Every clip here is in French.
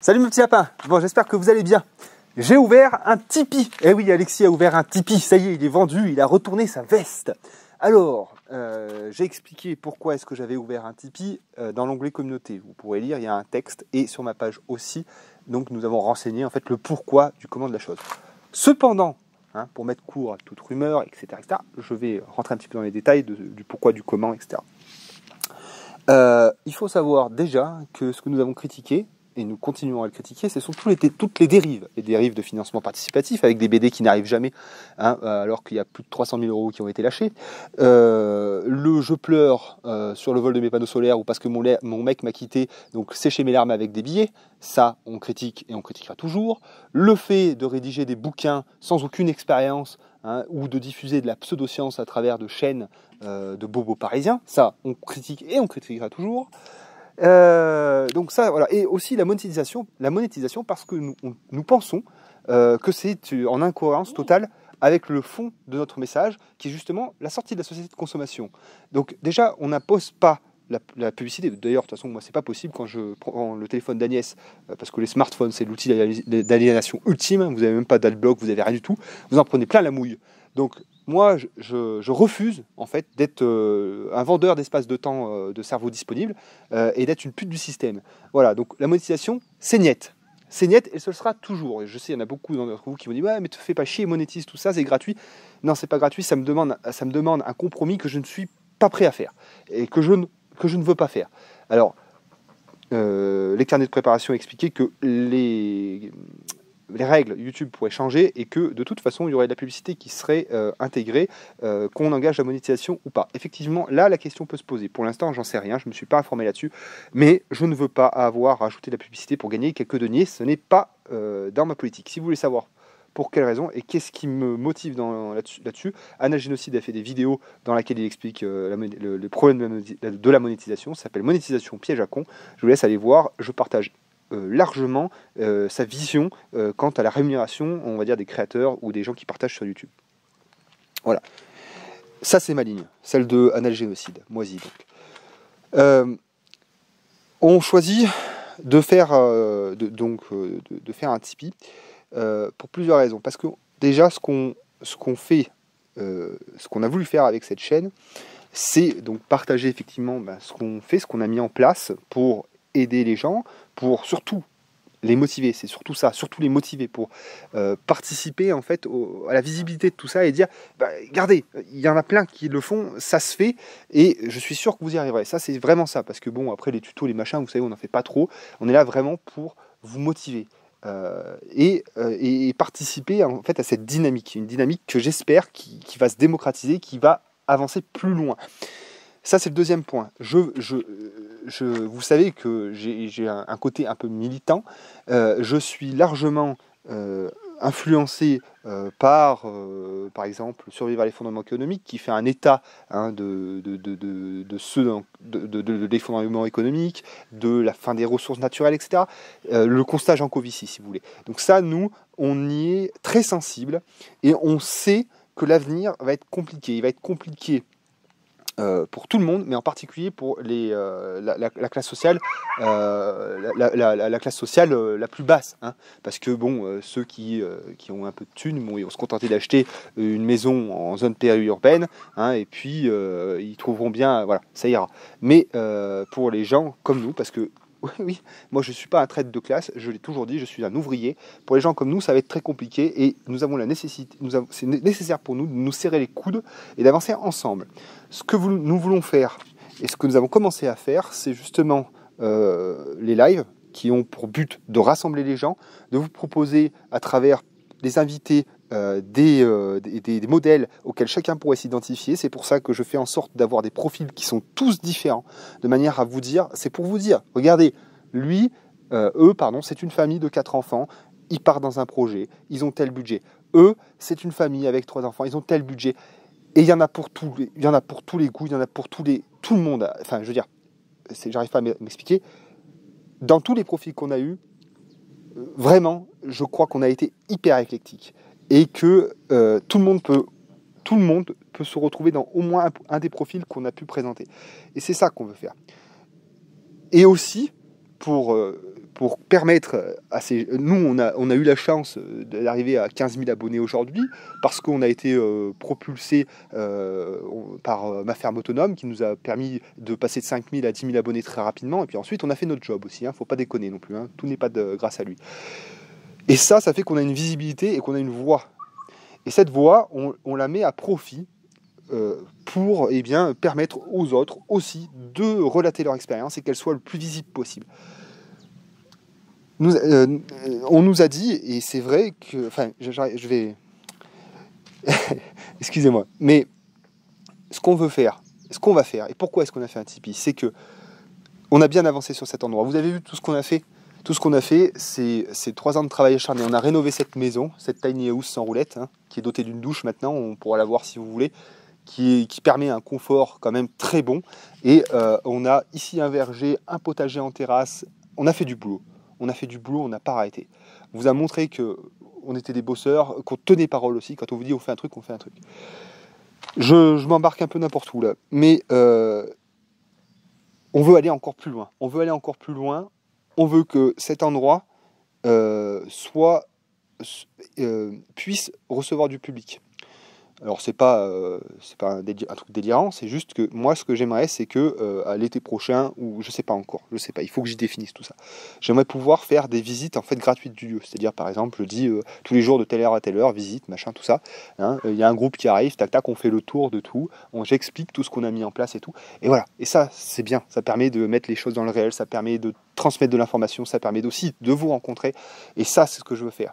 Salut mes petits lapins, bon j'espère que vous allez bien. J'ai ouvert un Tipeee. Eh oui, Alexis a ouvert un Tipeee, ça y est, il est vendu, il a retourné sa veste. Alors, j'ai expliqué pourquoi est-ce que j'avais ouvert un Tipeee dans l'onglet communauté. Vous pourrez lire, il y a un texte et sur ma page aussi. Donc nous avons renseigné en fait le pourquoi du comment de la chose. Cependant, pour mettre court à toute rumeur, etc., je vais rentrer un petit peu dans les détails du pourquoi, du comment, etc. Il faut savoir déjà que ce que nous avons critiqué, et nous continuons à le critiquer, ce sont toutes les dérives de financement participatif avec des BD qui n'arrivent jamais, alors qu'il y a plus de 300 000 € qui ont été lâchés. Le je pleure sur le vol de mes panneaux solaires ou parce que mon mec m'a quitté, donc sécher mes larmes avec des billets, ça on critique et on critiquera toujours. Le fait de rédiger des bouquins sans aucune expérience, ou de diffuser de la pseudo-science à travers de chaînes de bobos parisiens, ça on critique et on critiquera toujours. Donc ça, voilà. Et aussi la monétisation parce que nous pensons que c'est en incohérence totale avec le fond de notre message, qui est justement la sortie de la société de consommation. Donc déjà, on n'impose pas la publicité. D'ailleurs, de toute façon, moi, c'est pas possible quand je prends le téléphone d'Agnès, parce que les smartphones, c'est l'outil d'aliénation ultime. Vous n'avez même pas d'adblock, vous n'avez rien du tout. Vous en prenez plein la mouille. Donc moi, je refuse en fait d'être un vendeur d'espace de temps de cerveau disponible et d'être une pute du système. Voilà, donc la monétisation, c'est niet. C'est niet et ce sera toujours. Et je sais, il y en a beaucoup d'entre vous qui vont dire « Ouais, mais te fais pas chier, monétise tout ça, c'est gratuit. » Non, c'est pas gratuit, ça me demande un compromis que je ne suis pas prêt à faire et que je ne veux pas faire. Alors, les carnets de préparation expliquaient que les règles YouTube pourraient changer et que de toute façon il y aurait de la publicité qui serait intégrée, qu'on engage la monétisation ou pas. Effectivement, là la question peut se poser. Pour l'instant, j'en sais rien, je ne me suis pas informé là-dessus, mais je ne veux pas avoir rajouté de la publicité pour gagner quelques deniers. Ce n'est pas dans ma politique. Si vous voulez savoir pour quelle raison et qu'est-ce qui me motive là-dessus, Anna Génocide a fait des vidéos dans lesquelles il explique le problème de la monétisation. Ça s'appelle Monétisation piège à con. Je vous laisse aller voir. Je partage largement sa vision quant à la rémunération, on va dire, des créateurs ou des gens qui partagent sur YouTube. Voilà. Ça, c'est ma ligne, celle de Analgénocide, Moisi donc. On choisit de faire, de faire un Tipeee pour plusieurs raisons. Parce que déjà, ce qu'on fait, ce qu'on a voulu faire avec cette chaîne, c'est donc partager effectivement ce qu'on fait, ce qu'on a mis en place pour aider les gens, pour surtout les motiver, c'est surtout ça, surtout les motiver pour participer en fait à la visibilité de tout ça et dire regardez, il y en a plein qui le font, ça se fait et je suis sûr que vous y arriverez. Ça, c'est vraiment ça, parce que bon, après les tutos, les machins, vous savez, on n'en fait pas trop, on est là vraiment pour vous motiver et participer en fait à cette dynamique, une dynamique que j'espère qui va se démocratiser, qui va avancer plus loin. Ça, c'est le deuxième point. Vous savez que j'ai un côté un peu militant. Je suis largement influencé par exemple, Survivre à l'effondrement économique, qui fait un état de l'effondrement économique, de la fin des ressources naturelles, etc. Le constat Jean Covici, si vous voulez. Donc ça, nous, on y est très sensible et on sait que l'avenir va être compliqué. Il va être compliqué pour tout le monde, mais en particulier pour la classe sociale, la classe sociale la plus basse, parce que bon, ceux qui ont un peu de thunes, bon, ils vont se contenter d'acheter une maison en zone périurbaine, et puis ils trouveront bien, voilà, ça ira. Mais pour les gens comme nous, parce que oui, moi je ne suis pas un traître de classe, je l'ai toujours dit, je suis un ouvrier. Pour les gens comme nous, ça va être très compliqué et nous avons la nécessité, c'est nécessaire pour nous de nous serrer les coudes et d'avancer ensemble. Ce que nous voulons faire et ce que nous avons commencé à faire, c'est justement les lives qui ont pour but de rassembler les gens, de vous proposer à travers des invités des modèles auxquels chacun pourrait s'identifier. C'est pour ça que je fais en sorte d'avoir des profils qui sont tous différents, de manière à vous dire, c'est pour vous dire, regardez, c'est une famille de 4 enfants, ils partent dans un projet, ils ont tel budget. Eux, c'est une famille avec 3 enfants, ils ont tel budget. Et il y en a pour tous les goûts, il y en a pour tout le monde. Enfin, je veux dire, j'arrive pas à m'expliquer. Dans tous les profils qu'on a eus, vraiment, je crois qu'on a été hyper éclectique. Et que tout le monde peut se retrouver dans au moins un des profils qu'on a pu présenter. Et c'est ça qu'on veut faire. Et aussi, pour pour permettre à ces... Nous, on a eu la chance d'arriver à 15 000 abonnés aujourd'hui parce qu'on a été propulsé par Ma Ferme Autonome qui nous a permis de passer de 5 000 à 10 000 abonnés très rapidement. Et puis ensuite, on a fait notre job aussi. Faut pas déconner non plus. Tout n'est pas grâce à lui. Et ça fait qu'on a une visibilité et qu'on a une voix. Et cette voix, on la met à profit pour permettre aux autres aussi de relater leur expérience et qu'elle soit le plus visible possible. On nous a dit, et c'est vrai que... Enfin, je vais... Excusez-moi. Mais ce qu'on veut faire, ce qu'on va faire, et pourquoi est-ce qu'on a fait un Tipeee, c'est que on a bien avancé sur cet endroit. Vous avez vu tout ce qu'on a fait. Tout ce qu'on a fait, c'est 3 ans de travail acharné. On a rénové cette maison, cette tiny house sans roulette, qui est dotée d'une douche maintenant, on pourra la voir si vous voulez, qui permet un confort quand même très bon. Et on a ici un verger, un potager en terrasse. On a fait du boulot. On n'a pas arrêté. On vous a montré qu'on était des bosseurs, qu'on tenait parole aussi. Quand on vous dit on fait un truc, on fait un truc. Je m'embarque un peu n'importe où là. Mais on veut aller encore plus loin. On veut que cet endroit puisse recevoir du public. Alors c'est pas un truc délirant, c'est juste que moi ce que j'aimerais c'est que à l'été prochain, ou je sais pas encore, il faut que j'y définisse tout ça. J'aimerais pouvoir faire des visites en fait gratuites du lieu, c'est-à-dire par exemple je dis tous les jours de telle heure à telle heure, visite, machin, tout ça. Y a un groupe qui arrive, tac tac, on fait le tour de tout, j'explique tout ce qu'on a mis en place et tout. Et voilà, et ça c'est bien, ça permet de mettre les choses dans le réel, ça permet de transmettre de l'information, ça permet aussi de vous rencontrer, et ça c'est ce que je veux faire.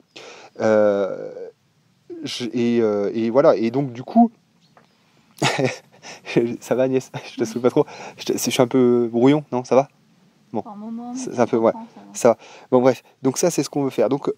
Et voilà, et donc du coup, ça va Agnès, je te souviens pas trop, je suis un peu brouillon, non, ça va? Bon, c'est un peu, ouais, ça va. Bon bref, donc ça c'est ce qu'on veut faire. Donc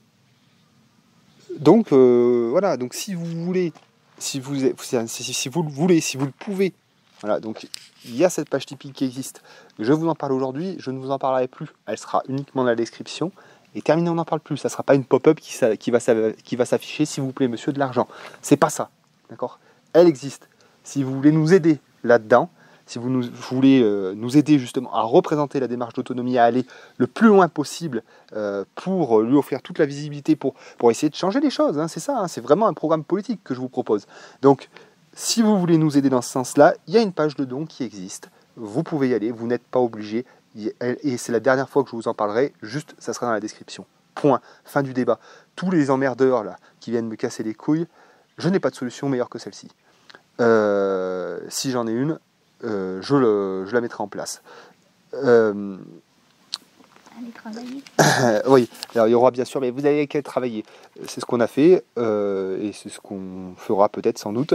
voilà, donc si vous voulez, si vous le voulez, si vous le pouvez, voilà, donc il y a cette page Tipeee qui existe. Je vous en parle aujourd'hui, je ne vous en parlerai plus, elle sera uniquement dans la description. Et terminé, on n'en parle plus. Ça ne sera pas une pop-up qui va s'afficher, s'il vous plaît, monsieur, de l'argent. C'est pas ça, d'accord? Elle existe. Si vous voulez nous aider là-dedans, si vous voulez nous aider justement à représenter la démarche d'autonomie, à aller le plus loin possible pour lui offrir toute la visibilité, pour essayer de changer les choses, c'est ça, c'est vraiment un programme politique que je vous propose. Donc, si vous voulez nous aider dans ce sens-là, il y a une page de dons qui existe. Vous pouvez y aller, vous n'êtes pas obligé. Et c'est la dernière fois que je vous en parlerai, juste ça sera dans la description. Point, fin du débat. Tous les emmerdeurs là qui viennent me casser les couilles, je n'ai pas de solution meilleure que celle-ci. Si j'en ai une, je la mettrai en place. Allez travailler. Oui, alors il y aura bien sûr, mais vous avez qu'à travailler. C'est ce qu'on a fait et c'est ce qu'on fera peut-être sans doute.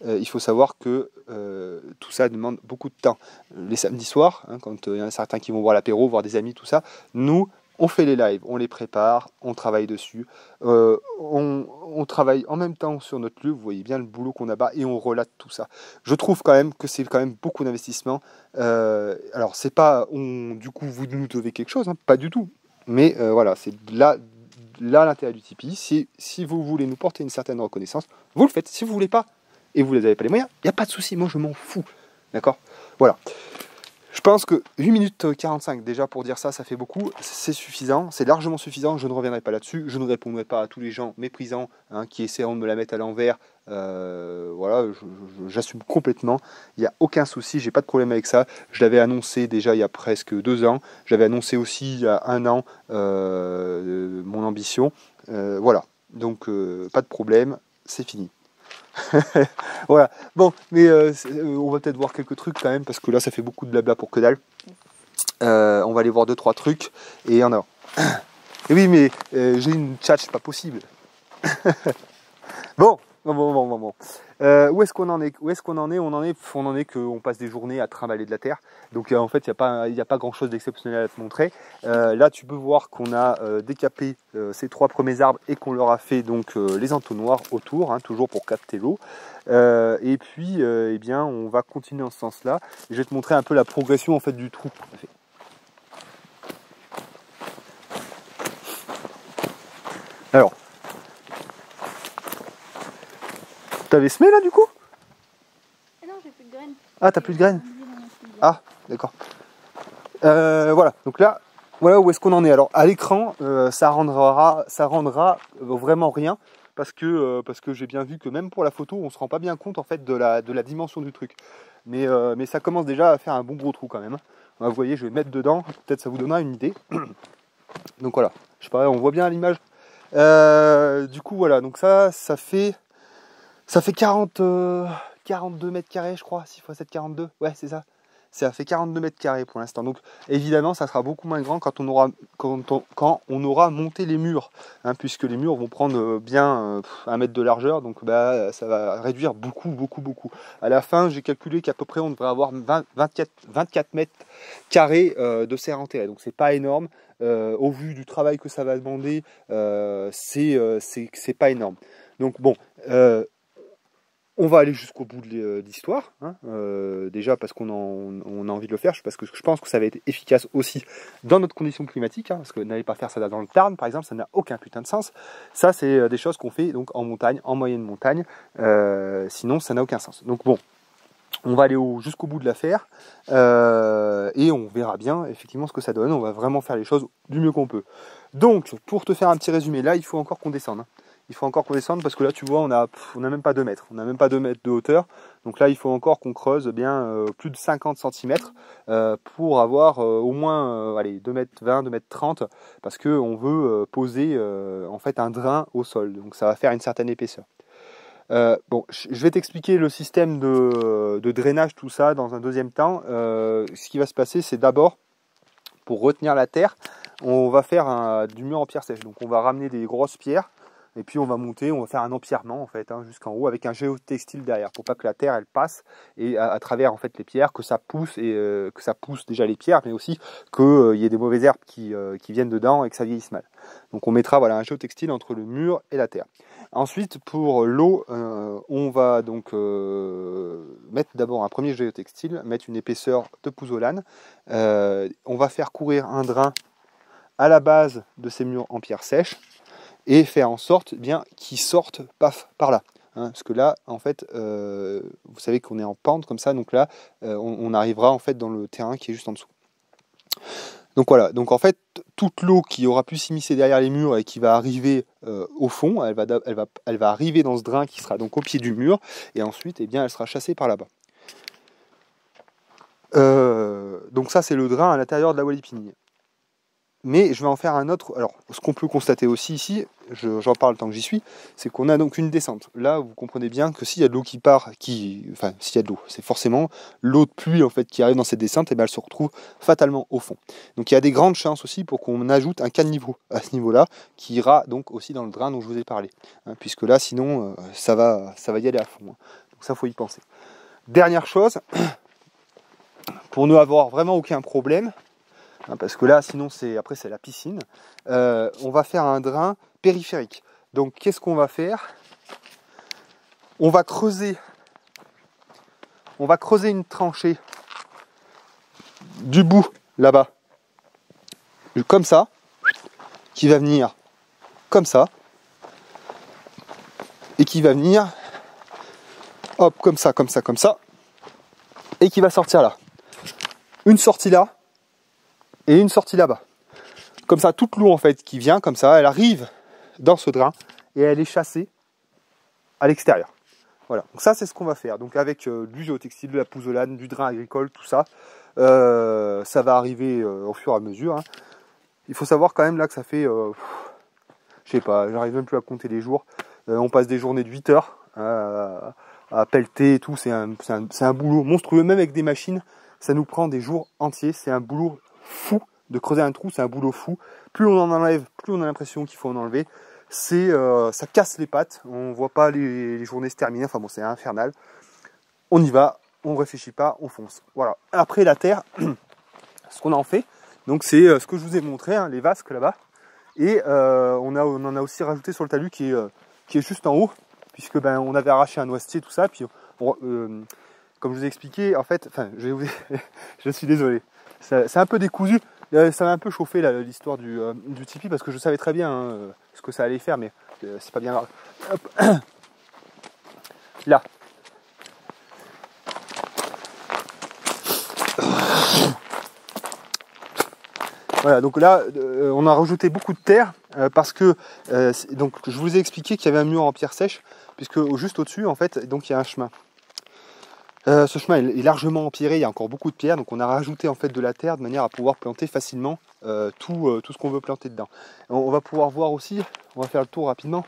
Il faut savoir que tout ça demande beaucoup de temps. Les samedis soirs, quand il y en a certains qui vont voir l'apéro, voir des amis, tout ça, nous, on fait les lives, on les prépare, on travaille dessus, on travaille en même temps sur notre lieu, vous voyez bien le boulot qu'on a bas, et on relate tout ça. Je trouve quand même que c'est quand même beaucoup d'investissement. Alors c'est pas, du coup vous nous devez quelque chose, pas du tout. Mais voilà, c'est là l'intérêt du Tipeee. Si vous voulez nous porter une certaine reconnaissance, vous le faites. Si vous voulez pas, et vous n'avez pas les moyens, il n'y a pas de souci, moi je m'en fous. D'accord? Voilà. Je pense que 8 minutes 45 déjà pour dire ça, ça fait beaucoup, c'est suffisant, c'est largement suffisant, je ne reviendrai pas là-dessus, je ne répondrai pas à tous les gens méprisants qui essaieront de me la mettre à l'envers, voilà, j'assume complètement, il n'y a aucun souci, j'ai pas de problème avec ça, je l'avais annoncé déjà il y a presque 2 ans, j'avais annoncé aussi il y a 1 an mon ambition, voilà, donc pas de problème, c'est fini. Voilà, bon, mais on va peut-être voir quelques trucs quand même, parce que là ça fait beaucoup de blabla pour que dalle. On va aller voir 2-3 trucs, et il y en a. Et oui, mais j'ai une tchatch, c'est pas possible. Bon. Où est-ce qu'on en est? On en est qu'on passe des journées à trimballer de la terre. Donc en fait, il n'y a pas grand-chose d'exceptionnel à te montrer. Là, tu peux voir qu'on a décapé ces 3 premiers arbres et qu'on leur a fait donc les entonnoirs autour, toujours pour capter l'eau. Et puis, eh bien, on va continuer en ce sens-là. Je vais te montrer un peu la progression en fait du trou qu'on a fait. Alors. T'avais semé là du coup? Non, j'ai plus de graines. Ah, t'as plus de graines? Ah, d'accord. Voilà, donc là, voilà où est-ce qu'on en est. Alors à l'écran, ça rendra vraiment rien parce que j'ai bien vu que même pour la photo, on se rend pas bien compte en fait de la dimension du truc. Mais ça commence déjà à faire un bon gros trou quand même. Vous voyez, je vais mettre dedans, peut-être ça vous donnera une idée. Donc voilà, je sais pas, on voit bien à l'image. Du coup voilà, donc ça fait 42 mètres carrés je crois, 6 x 7, 42, ouais c'est ça. Ça fait 42 mètres carrés pour l'instant. Donc évidemment ça sera beaucoup moins grand quand on aura monté les murs, hein, puisque les murs vont prendre bien 1 mètre de largeur, donc ça va réduire beaucoup. À la fin j'ai calculé qu'à peu près on devrait avoir 24 mètres carrés de serre enterrée, donc c'est pas énorme. Au vu du travail que ça va demander, c'est pas énorme. Donc bon, on va aller jusqu'au bout de l'histoire, hein, déjà parce qu'on a envie de le faire, parce que je pense que ça va être efficace aussi dans notre condition climatique, hein, parce que n'allez pas faire ça dans le Tarn par exemple, ça n'a aucun putain de sens. Ça c'est des choses qu'on fait donc en montagne, en moyenne montagne, sinon ça n'a aucun sens. Donc bon, on va aller jusqu'au bout de l'affaire et on verra bien effectivement ce que ça donne. On va vraiment faire les choses du mieux qu'on peut. Donc pour te faire un petit résumé, là il faut encore qu'on descende. Il faut encore qu'on descende parce que là tu vois on a même pas 2 mètres. On n'a même pas 2 mètres de hauteur. Donc là il faut encore qu'on creuse bien plus de 50 cm pour avoir au moins allez, 2 mètres 20, 2 mètres 30 parce qu'on veut poser en fait un drain au sol. Donc ça va faire une certaine épaisseur. Bon, je vais t'expliquer le système de drainage, tout ça, dans un deuxième temps. Ce qui va se passer, c'est d'abord, pour retenir la terre, on va faire du mur en pierre sèche. Donc on va ramener des grosses pierres, et puis on va monter, on va faire un empierrement en fait, hein, jusqu'en haut, avec un géotextile derrière, pour pas que la terre elle passe, et à travers en fait les pierres, que ça pousse, et que ça pousse déjà les pierres, mais aussi qu'il y ait des mauvaises herbes qui viennent dedans et que ça vieillisse mal. Donc on mettra voilà, un géotextile entre le mur et la terre. Ensuite, pour l'eau, on va donc mettre d'abord un premier géotextile, mettre une épaisseur de pouzzolane. On va faire courir un drain à la base de ces murs en pierre sèche et faire en sorte bien qu'ils sortent paf par là. Hein, parce que là, en fait, vous savez qu'on est en pente comme ça, donc là, on arrivera en fait dans le terrain qui est juste en dessous. Donc voilà, donc en fait, toute l'eau qui aura pu s'immiscer derrière les murs et qui va arriver au fond, elle va arriver dans ce drain qui sera donc au pied du mur, et ensuite, eh bien, elle sera chassée par là-bas. Donc ça, c'est le drain à l'intérieur de la Walipini. Mais je vais en faire un autre. Alors, ce qu'on peut constater aussi ici, j'en parle tant que j'y suis, c'est qu'on a donc une descente. Là, vous comprenez bien que s'il y a de l'eau qui part, enfin, s'il y a de l'eau, c'est forcément l'eau de pluie en fait qui arrive dans cette descente, et bien elle se retrouve fatalement au fond. Donc il y a des grandes chances aussi pour qu'on ajoute un caniveau à ce niveau-là, qui ira donc aussi dans le drain dont je vous ai parlé, hein, puisque là, sinon, ça va y aller à fond. Hein. Donc ça, faut y penser. Dernière chose, pour ne avoir vraiment aucun problème. Parce que là, sinon, après c'est la piscine. On va faire un drain périphérique. Donc, qu'est-ce qu'on va faire ? On va creuser une tranchée du bout, là-bas, comme ça, qui va venir comme ça, et qui va venir, hop, comme ça, et qui va sortir là. Une sortie là, et une sortie là-bas. Comme ça, toute l'eau en fait qui vient comme ça, elle arrive dans ce drain et elle est chassée à l'extérieur. Voilà, donc ça c'est ce qu'on va faire. Donc avec du géotextile, de la pouzzolane, du drain agricole, tout ça, ça va arriver au fur et à mesure. Hein. Il faut savoir quand même là que ça fait, je sais pas, j'arrive même plus à compter les jours. On passe des journées de 8 heures à pelleter et tout, c'est un boulot monstrueux, même avec des machines, ça nous prend des jours entiers, c'est un boulot fou de creuser un trou, c'est un boulot fou. Plus on en enlève, plus on a l'impression qu'il faut en enlever. Ça casse les pattes, on voit pas les journées se terminer, enfin bon c'est infernal. On y va, on réfléchit pas, on fonce. Voilà. Après la terre, ce qu'on en fait, donc c'est ce que je vous ai montré, hein, les vasques là-bas. Et on en a aussi rajouté sur le talus qui est juste en haut, puisque on avait arraché un noisetier, tout ça. Puis comme je vous ai expliqué, en fait, je suis désolé. C'est un peu décousu. Ça m'a un peu chauffé l'histoire du tipi parce que je savais très bien hein, ce que ça allait faire, mais c'est pas bien grave. Hop. Là. Voilà, donc là, on a rajouté beaucoup de terre parce que donc je vous ai expliqué qu'il y avait un mur en pierre sèche, puisque juste au-dessus, en fait, donc il y a un chemin. Ce chemin est largement empierré, il y a encore beaucoup de pierres, donc on a rajouté en fait de la terre de manière à pouvoir planter facilement tout ce qu'on veut planter dedans. On va pouvoir voir aussi, on va faire le tour rapidement,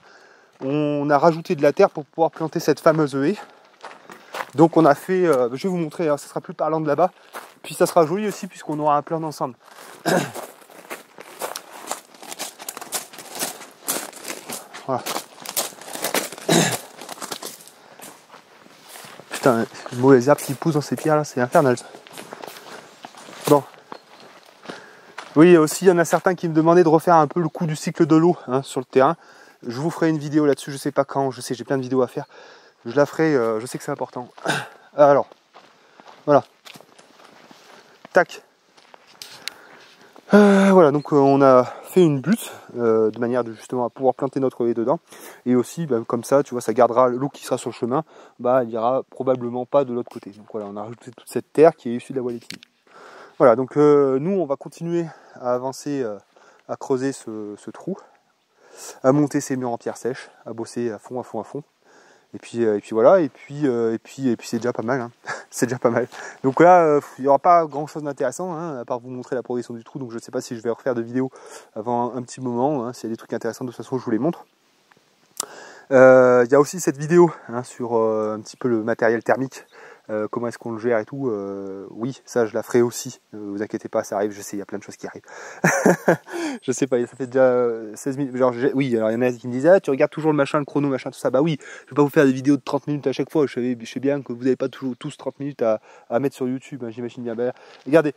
on a rajouté de la terre pour pouvoir planter cette fameuse haie. Donc on a fait, je vais vous montrer, hein, ça sera plus parlant de là-bas, puis ça sera joli aussi puisqu'on aura un plan d'ensemble. Voilà. Putain, les mauvaises herbes qui poussent dans ces pierres là, c'est infernal. Bon. Oui, aussi il y en a certains qui me demandaient de refaire un peu le coup du cycle de l'eau hein, sur le terrain. Je vous ferai une vidéo là-dessus, je sais pas quand, je sais, j'ai plein de vidéos à faire. Je la ferai, je sais que c'est important. Alors, voilà. Tac. Voilà, donc on a fait une butte de manière de justement à pouvoir planter notre haie dedans. Et aussi, bah, comme ça, tu vois, ça gardera l'eau qui sera sur le chemin, bah, il n'y ira probablement pas de l'autre côté. Donc voilà, on a rajouté toute cette terre qui est issue de la Walletine. Voilà, donc nous, on va continuer à avancer, à creuser ce trou, à monter ces murs en pierre sèche, à bosser à fond, à fond, à fond. Et puis voilà, et puis c'est déjà pas mal, hein. C'est déjà pas mal. Donc là, il n'y aura pas grand chose d'intéressant, hein, à part vous montrer la progression du trou, donc je ne sais pas si je vais refaire de vidéos avant un petit moment, hein. S'il y a des trucs intéressants, de toute façon je vous les montre. Il y a aussi cette vidéo hein, sur un petit peu le matériel thermique, comment est-ce qu'on le gère et tout. Oui, ça je la ferai aussi, vous inquiétez pas, ça arrive, je sais, il y a plein de choses qui arrivent. Je sais pas, ça fait déjà 16 minutes. Genre, oui, alors il y en a qui me disaient, ah, tu regardes toujours le machin, le chrono, machin, tout ça. Bah oui, je vais pas vous faire des vidéos de 30 minutes à chaque fois. Je sais bien que vous n'avez pas toujours tous 30 minutes à mettre sur YouTube, hein, j'imagine bien. Bah, regardez,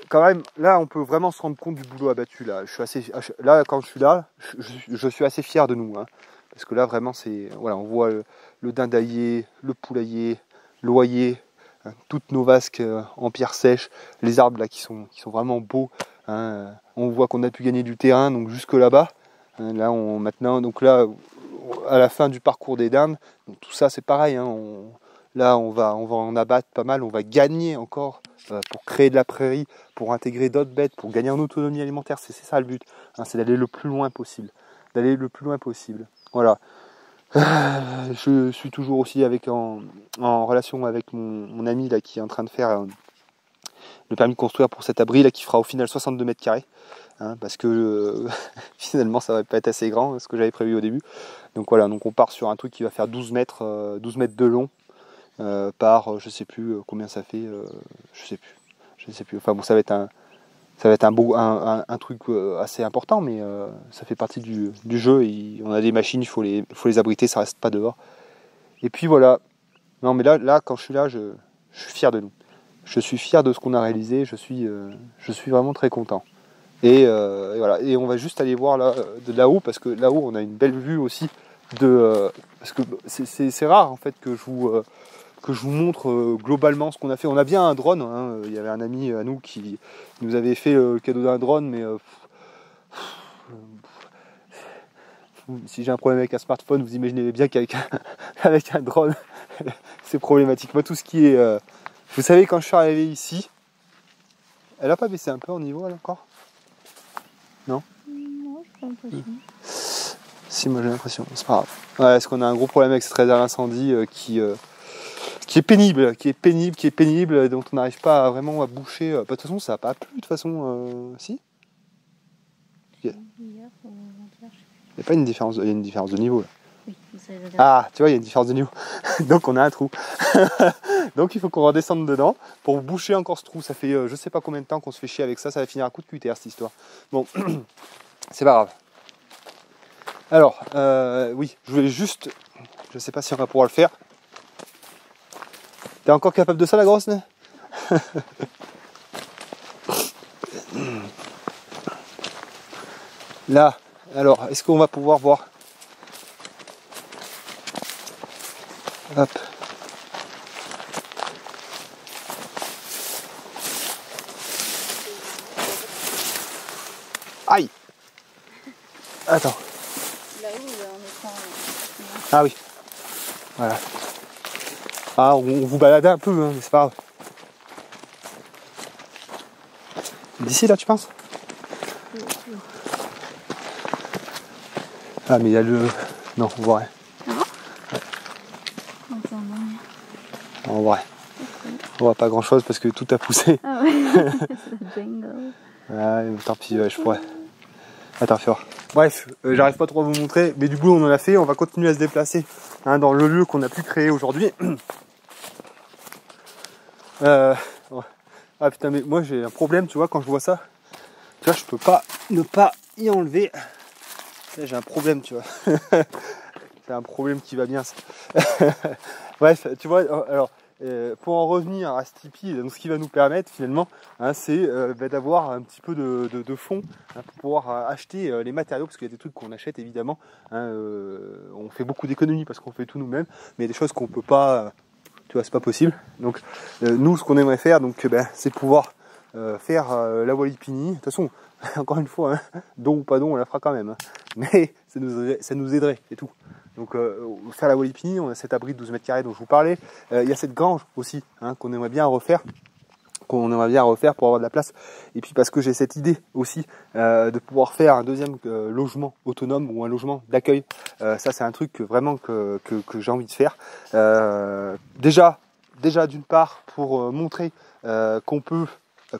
quand même, là, on peut vraiment se rendre compte du boulot abattu. Là, là quand je suis là, je suis assez fier de nous. Hein, parce que là, vraiment, c'est. Voilà, on voit le dindalier, le poulailler, l'oyer, hein, toutes nos vasques en pierre sèche, les arbres là qui sont vraiment beaux. Hein, on voit qu'on a pu gagner du terrain donc jusque là-bas. Hein, là maintenant donc là à la fin du parcours des dindes, donc tout ça c'est pareil. Hein, là on va en abattre pas mal, on va gagner encore pour créer de la prairie, pour intégrer d'autres bêtes, pour gagner en autonomie alimentaire. C'est ça le but. Hein, c'est d'aller le plus loin possible, Voilà. Je suis toujours aussi en relation avec mon ami là qui est en train de faire le permis de construire pour cet abri là qui fera au final 62 mètres carrés hein, parce que finalement ça va pas être assez grand ce que j'avais prévu au début. Donc voilà, donc on part sur un truc qui va faire 12 mètres de long par je sais plus combien ça fait, je sais plus. Enfin bon, ça va être un truc assez important, mais ça fait partie du jeu. On a des machines, il faut les abriter, ça reste pas dehors. Et puis voilà. Non mais là quand je suis là, je suis fier de nous. Je suis fier de ce qu'on a réalisé, je suis vraiment très content. Et voilà. Et on va juste aller voir là, de là-haut, parce que là-haut on a une belle vue aussi parce que c'est rare en fait que je vous montre globalement ce qu'on a fait. On a bien un drone, hein. Il y avait un ami à nous qui nous avait fait le cadeau d'un drone, mais si j'ai un problème avec un smartphone, vous imaginez bien qu'avec avec un drone, c'est problématique. Moi, tout ce qui est... vous savez, quand je suis arrivé ici, elle a pas baissé un peu en niveau, elle, encore? Non? Non, j'ai pas l'impression. Si, moi j'ai l'impression, c'est pas grave. Ouais, est-ce qu'on a un gros problème avec cette réserve incendie qui est pénible, dont on n'arrive pas vraiment à boucher. De toute façon, ça n'a pas plu, de toute façon, si? Il n'y a pas une différence, il y a une différence de niveau là. Oui, ah, tu vois, il y a une différence de niveau. Donc on a un trou. Donc il faut qu'on redescende dedans pour boucher encore ce trou. Ça fait je sais pas combien de temps qu'on se fait chier avec ça. Ça va finir à coup de cutter cette histoire. Bon, c'est pas grave. Alors, oui, je voulais juste... Je sais pas si on va pouvoir le faire. T'es encore capable de ça, la grosse, né? Là, alors, est-ce qu'on va pouvoir voir? Hop. Aïe! Attends. Là-haut, on est Ah oui. Voilà. Ah, on vous balade un peu, hein, mais c'est pas grave. D'ici là, tu penses? Ah, mais il y a le... Non, on voit rien. Attends, non. On voit rien. On voit pas grand chose parce que tout a poussé. Ah ouais, c'est le jungle. Ouais, mais tant pis, ouais, je pourrais. Attends, fais voir. Bref, j'arrive pas trop à vous montrer, mais du coup on en a fait, on va continuer à se déplacer hein, dans le lieu qu'on a pu créer aujourd'hui. Ouais. Ah putain, mais moi j'ai un problème, tu vois, quand je vois ça, tu vois, je peux pas ne pas y enlever. Là, j'ai un problème, tu vois. C'est un problème qui va bien. Ça. Bref, tu vois, alors, pour en revenir à ce Tipeee, donc, ce qui va nous permettre finalement, hein, c'est d'avoir un petit peu de fonds hein, pour pouvoir acheter les matériaux, parce qu'il y a des trucs qu'on achète évidemment. Hein, on fait beaucoup d'économies parce qu'on fait tout nous-mêmes, mais il y a des choses qu'on peut pas, tu vois, c'est pas possible. Donc, nous, ce qu'on aimerait faire, donc, c'est pouvoir faire la Walipini. De toute façon, encore une fois, hein, don ou pas don, on la fera quand même. Hein. Mais ça nous aiderait, c'est tout. Donc faire la Walipini, on a cet abri de 12 mètres carrés dont je vous parlais. Il y a cette grange aussi hein, qu'on aimerait bien refaire. Pour avoir de la place. Et puis parce que j'ai cette idée aussi de pouvoir faire un deuxième logement autonome ou un logement d'accueil. Ça c'est un truc vraiment que j'ai envie de faire. Déjà d'une part pour montrer qu'on peut,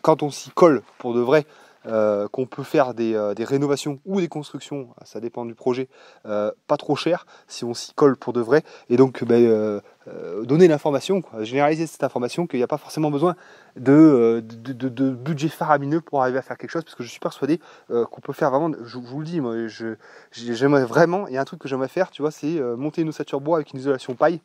quand on s'y colle pour de vrai, qu'on peut faire des rénovations ou des constructions, ça dépend du projet, pas trop cher si on s'y colle pour de vrai, et donc donner l'information, généraliser cette information qu'il n'y a pas forcément besoin de budget faramineux pour arriver à faire quelque chose, parce que je suis persuadé qu'on peut faire vraiment, je vous le dis, moi j'aimerais vraiment, il y a un truc que j'aimerais faire, tu vois, c'est monter une ossature bois avec une isolation paille,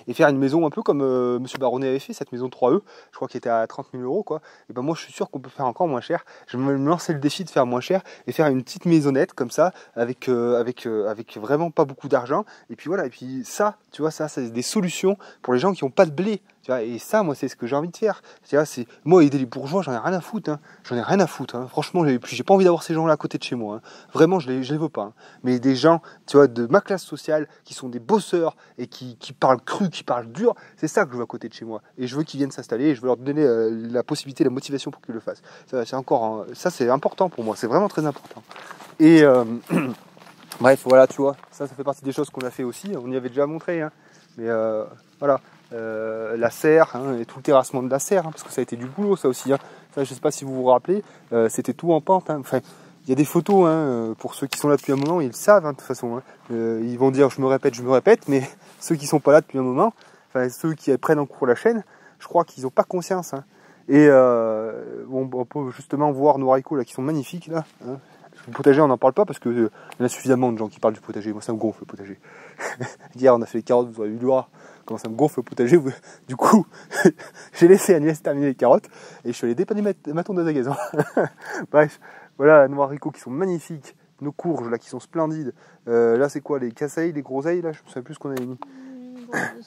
et faire une maison un peu comme Monsieur Baronnet avait fait, cette maison 3E, je crois qu'il était à 30 000 euros quoi. Et ben moi je suis sûr qu'on peut faire encore moins cher. Je vais me lancer le défi de faire moins cher et faire une petite maisonnette comme ça, avec vraiment pas beaucoup d'argent. Et puis voilà, et puis ça, tu vois, ça c'est des solutions pour les gens qui n'ont pas de blé. Tu vois, et ça, moi, c'est ce que j'ai envie de faire. Tu vois, c'est moi aider les bourgeois, j'en ai rien à foutre. Hein. J'en ai rien à foutre. Hein. Franchement, j'ai pas envie d'avoir ces gens-là à côté de chez moi. Hein. Vraiment, je les veux pas. Hein. Mais des gens, tu vois, de ma classe sociale, qui sont des bosseurs et qui parlent cru, qui parlent dur, c'est ça que je veux à côté de chez moi. Et je veux qu'ils viennent s'installer. Et je veux leur donner la possibilité, la motivation pour qu'ils le fassent. Ça, c'est encore, ça, c'est important pour moi. C'est vraiment très important. Et bref, voilà, tu vois, ça fait partie des choses qu'on a fait aussi. On y avait déjà montré. Hein. Mais voilà. La serre hein, et tout le terrassement de la serre hein, parce que ça a été du boulot ça aussi hein. Ça je sais pas si vous vous rappelez c'était tout en pente hein. Enfin il y a des photos hein, pour ceux qui sont là depuis un moment ils le savent hein, de toute façon hein. Ils vont dire je me répète mais ceux qui sont pas là depuis un moment enfin ceux qui prennent en cours la chaîne je crois qu'ils ont pas conscience hein. Et bon, on peut justement voir nos haricots là qui sont magnifiques là hein. Le potager on n'en parle pas parce que il y a suffisamment de gens qui parlent du potager. Moi ça me gonfle le potager. Hier on a fait les carottes, vous avez eu le voir comment ça me gonfle le potager. Du coup j'ai laissé Agnès terminer les carottes et je suis allé dépanner ma tondeuse à gazon. Bref, voilà nos haricots qui sont magnifiques, nos courges là qui sont splendides. Là c'est quoi les casseilles, les groseilles là, je ne sais plus ce qu'on avait mis.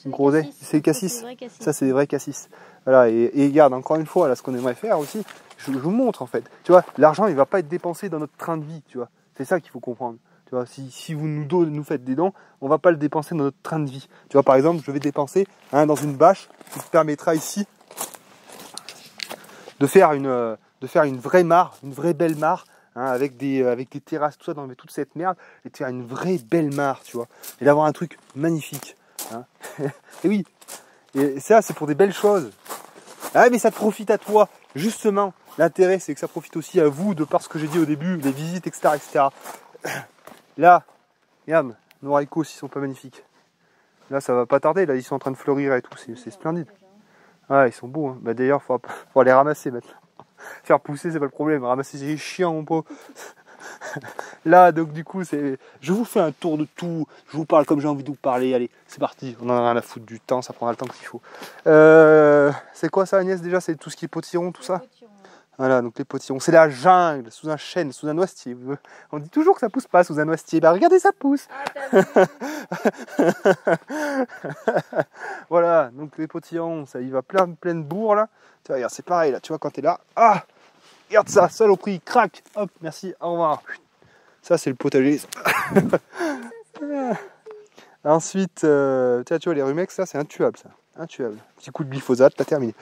Groseilles, c'est cassis. Ça c'est des vrais cassis. Voilà et regarde encore une fois là ce qu'on aimerait faire aussi. Je vous montre en fait. Tu vois, l'argent il va pas être dépensé dans notre train de vie, tu vois. C'est ça qu'il faut comprendre. Tu vois, si vous nous faites des dons, on va pas le dépenser dans notre train de vie. Tu vois, par exemple, je vais dépenser hein, dans une bâche qui te permettra ici de faire une vraie mare, une vraie belle mare, hein, avec des terrasses, tout ça, d'enlever toute cette merde, et de faire une vraie belle mare, tu vois. Et d'avoir un truc magnifique. Hein. Et oui, et ça c'est pour des belles choses. Ah mais ça te profite à toi, justement. L'intérêt c'est que ça profite aussi à vous, de par ce que j'ai dit au début, les visites, etc. etc. Là, regarde, nos haricots s'ils sont pas magnifiques. Là ça va pas tarder, là ils sont en train de fleurir et tout, c'est splendide. Ah ils sont beaux, hein. Bah, d'ailleurs faut les ramasser maintenant. Faire pousser c'est pas le problème, ramasser c'est chiant mon pauvre. Là donc du coup je vous fais un tour de tout, je vous parle comme j'ai envie de vous parler, allez c'est parti, on en a rien à foutre du temps, ça prendra le temps qu'il faut. C'est quoi ça Agnès déjà, c'est tout ce qui est potiron, tout ça? Voilà, donc les potirons, c'est la jungle, sous un chêne, sous un noisetier. On dit toujours que ça pousse pas sous un noisetier, bah regardez ça pousse. Voilà, donc les potirons, ça y va pleine bourre là. Tu vois, regarde, c'est pareil là, tu vois quand t'es là, ah, regarde ça, saloperie, crac, hop, merci, au revoir. Ça c'est le potager. Ensuite, tu vois les rumex, ça c'est intuable ça, intuable. Petit coup de glyphosate, t'as terminé.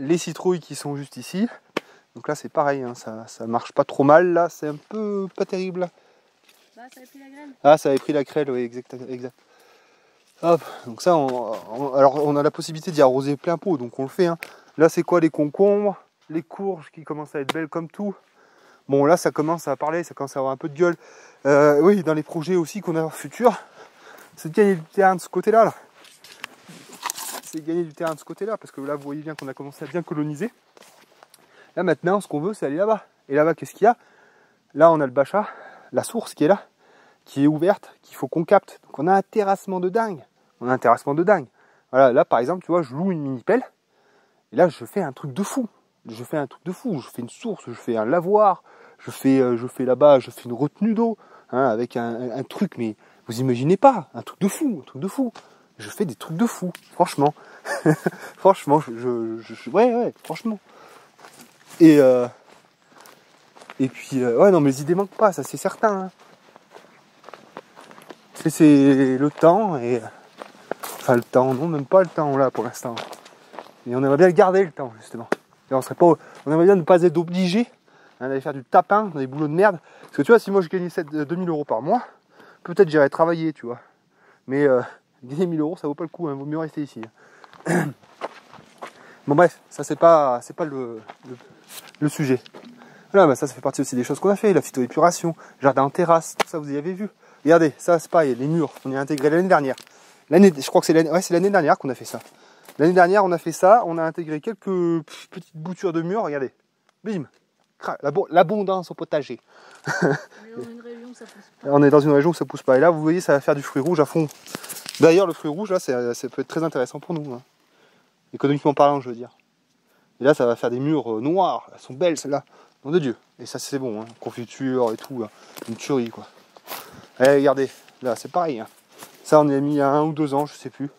Les citrouilles qui sont juste ici. Donc là c'est pareil, hein, ça marche pas trop mal là, c'est un peu pas terrible là. Bah, ça avait pris la graine. Ah, ça avait pris la crêle, oui, exact. Hop, donc ça, alors on a la possibilité d'y arroser plein pot, donc on le fait. Hein. Là, c'est quoi, les concombres, les courges qui commencent à être belles comme tout. Bon, là, ça commence à parler, ça commence à avoir un peu de gueule. Oui, dans les projets aussi qu'on a futurs, c'est de gagner du terrain de ce côté-là. Là. C'est de gagner du terrain de ce côté-là, parce que là, vous voyez bien qu'on a commencé à bien coloniser. Là, maintenant, ce qu'on veut, c'est aller là-bas. Et là-bas, qu'est-ce qu'il y a? Là, on a le Bachat, la source qui est là, qui est ouverte, qu'il faut qu'on capte. Donc on a un terrassement de dingue. Voilà, là par exemple, tu vois, je loue une mini-pelle, et là je fais un truc de fou. Je fais une source, je fais un lavoir, je fais là-bas, je fais une retenue d'eau, hein, avec un truc, mais vous imaginez pas, un truc de fou. Je fais des trucs de fou, franchement. Franchement, ouais, franchement. Et puis, ouais, non, mais les idées manquent pas, ça c'est certain. Hein. C'est le temps, enfin le temps, non, même pas le temps là pour l'instant. Et on aimerait bien garder le temps, justement. Et on aimerait bien ne pas être obligé d'aller faire du tapin dans des boulots de merde. Parce que tu vois, si moi je gagnais 2000 € par mois, peut-être j'irais travailler, tu vois. Mais gagner 1000 €, ça vaut pas le coup, hein, vaut mieux rester ici. Bon bref, ça c'est pas le sujet. Voilà, bah, ça fait partie aussi des choses qu'on a fait, la phytoépuration, jardin en terrasse, tout ça vous y avez vu. Regardez, ça c'est pareil, les murs, on y a intégré l'année dernière. Je crois que c'est l'année dernière qu'on a fait ça. L'année dernière on a fait ça, on a intégré quelques petites boutures de murs, regardez. Bim, l'abondance au potager. On est dans une région où ça pousse pas. Et là vous voyez, ça va faire du fruit rouge à fond. D'ailleurs le fruit rouge là, ça peut être très intéressant pour nous. Hein. Économiquement parlant, je veux dire. Et là ça va faire des murs noirs, elles sont belles celles-là. Nom de Dieu. Et ça c'est bon, hein. Confiture et tout, hein. Une tuerie quoi. Allez, regardez, là c'est pareil. Hein. Ça on y a mis il y a 1 ou 2 ans, je sais plus.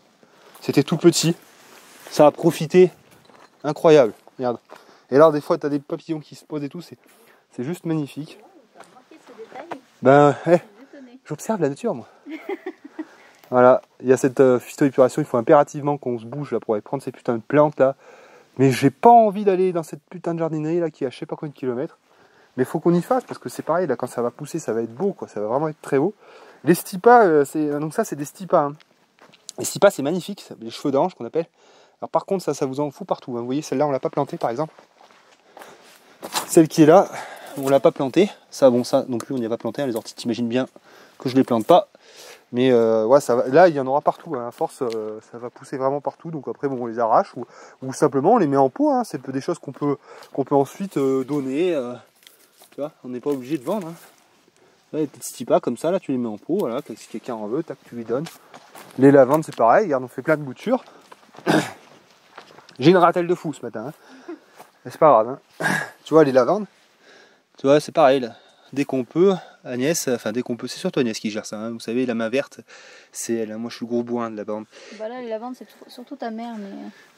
C'était tout petit. Ça a profité. Incroyable. Regarde. Et là des fois tu as des papillons qui se posent et tout, c'est juste magnifique. T'as remarqué ce détail? Ben j'observe la nature moi. Voilà, il y a cette phytoépuration, il faut impérativement qu'on se bouge là pour aller prendre ces putains de plantes là. Mais j'ai pas envie d'aller dans cette putain de jardinerie là qui est à je sais pas combien de kilomètres. Mais il faut qu'on y fasse parce que c'est pareil, là quand ça va pousser, ça va être beau quoi, ça va vraiment être très beau. Les stipas, donc ça c'est des stipas. Hein. Les stipas c'est magnifique, les cheveux d'ange qu'on appelle. Alors par contre ça vous en fout partout. Hein. Vous voyez celle-là on l'a pas plantée par exemple. Celle qui est là, on l'a pas plantée. Ça bon ça non plus on n'y a pas planté. Hein. Les orties t'imagines bien que je les plante pas. Mais ouais, ça va, là il y en aura partout, hein. À force ça va pousser vraiment partout, donc après bon, on les arrache ou simplement on les met en pot, hein. C'est des choses qu'on peut ensuite donner, tu vois, on n'est pas obligé de vendre. Hein. Là, les petits stipas comme ça, là tu les mets en pot, voilà, si quelqu'un en veut, tac, tu lui donnes. Les lavandes c'est pareil, regarde, on fait plein de boutures. J'ai une ratelle de fou ce matin, hein. Mais c'est pas grave, hein. Tu vois les lavandes, tu vois c'est pareil là. Dès qu'on peut, Agnès, c'est surtout Agnès qui gère ça. Hein. Vous savez, la main verte, c'est elle. Hein. Moi, je suis le gros bourrin de la bande. Bah là, les lavandes, c'est surtout ta mère.